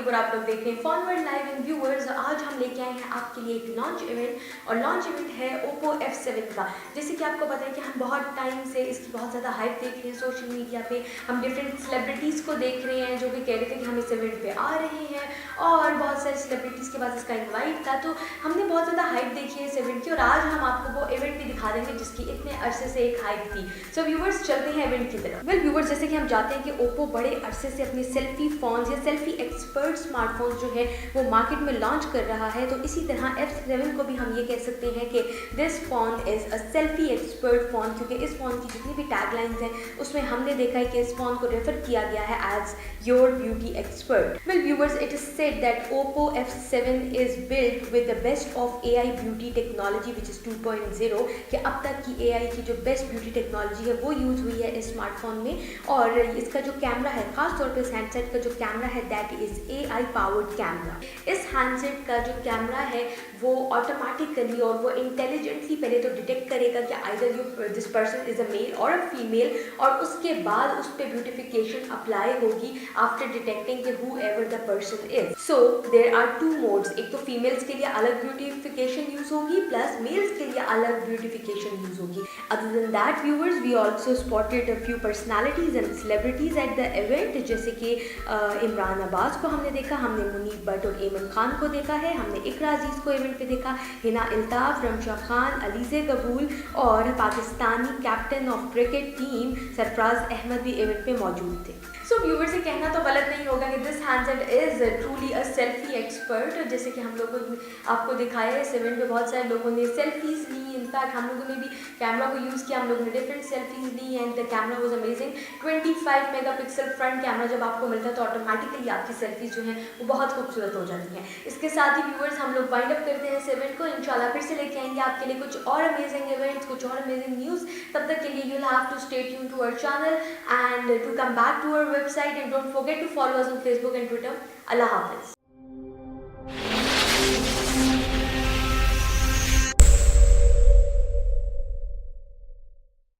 और आप लोग देख रहे हैं फॉरवर्ड लाइव इन व्यूअर्स। आज हम लेके आए हैं आपके लिए एक लॉन्च इवेंट और लॉन्च इवेंट है Oppo F7 का। जैसे कि आपको पता है कि हम बहुत टाइम से इसकी बहुत ज़्यादा हाइप देख रहे हैं सोशल मीडिया पे। हम डिफरेंट सेलिब्रिटीज़ को देख रहे हैं जो कि कह रहे थे कि हम इस इवेंट पे आ रहे हैं और बहुत सारे सेलिब्रिटीज़ के पास इसका इन्वाइट था, तो हमने बहुत ज़्यादा हाइप देखी है इस इवेंट की और आज हम आपको वो इवेंट भी दिखा देंगे जिसकी इतने अरसे से एक हाइप थी। सो व्यूवर्स चलते हैं इवेंट की तरफ। वेल व्यूवर्स, जैसे कि हम जानते हैं कि ओप्पो बड़े अरसे से अपने सेल्फी फ़ोन्स या सेल्फी एक्सपर्ट स्मार्टफोन्स जो है वो मार्केट में लॉन्च कर रहा है, तो इसी तरह F7 को भी हम ये कह सकते हैं कि this phone is a selfie expert phone, क्योंकि इस फ़ोन की जितनी भी टैगलाइंस हैं उसमें हमने देखा है कि इस फ़ोन को रेफर किया गया है as your beauty expert. Well viewers, it is said that Oppo F7 is built with the best of AI beauty technology which is 2.0, कि अब तक की AI की जो बेस्ट ब्यूटी टेक्नोलॉजी है वो यूज़ हुई है इस स्मार्टफोन में। और इसका जो कैमरा है, खासतौर पर इस हैंडसेट का जो कैमरा है that is AI powered camera. इस हैंडसेट का जो कैमरा है वो ऑटोमेटिकली और वो इंटेलिजेंटली पहले तो डिटेक्ट करेगा कि either you this person is a male or a female, और उसके बाद उस पर ब्यूटिफिकेशन अप्लाई होगी आफ्टर डिटेक्टिंग कि whoever the person is. So there are two modes, एक तो फीमेल्स के लिए अलग ब्यूटिफिकेशन यूज होगी प्लस मेल्स के लिए अलग ब्यूटिफिकेशन यूज होगी। Other than that viewers, we also spotted a few personalities and celebrities at the event, जैसे कि इमरान अब्बास को हमने देखा, हमने मुनीब भट्ट और एमन खान को देखा है, हमने इकरा अजीज़ को इवेंट पे देखा, हिना इल्ताफ़, रमशा खान, अलीज़े कबूल और Pakistani captain of cricket team Sarfaraz Ahmed भी इवेंट पे मौजूद थे। सो व्यूअर से कहना तो गलत नहीं होगा कि this handset is truly a selfie expert. जैसे कि हम लोगों ने आपको दिखाया है इस इवेंट में बहुत सारे लोगों ने सेल्फीज़ ली, इनफैक्ट हम लोगों ने भी कैमरा को यूज़ किया, हम लोगों ने डिफरेंट सेल्फीज़ ली and the camera was amazing. 25 megapixel front camera जब आपको मिलता है तो ऑटोमेटिकली आपकी सेल्फीज जो हैं वो बहुत खूबसूरत हो जाती हैं। इसके साथ ही व्यूअर्स हम लोग वाइंड अप करते हैं इस इवेंट को। इंशाल्लाह फिर से लेके आएंगे आपके लिए कुछ और अमेजिंग इवेंट्स, कुछ और अमेजिंग न्यूज़। तब तक के लिए you'll have to stay tuned to our channel and to come back to our website, and don't forget to follow us on Facebook and Twitter. Allah Hafiz.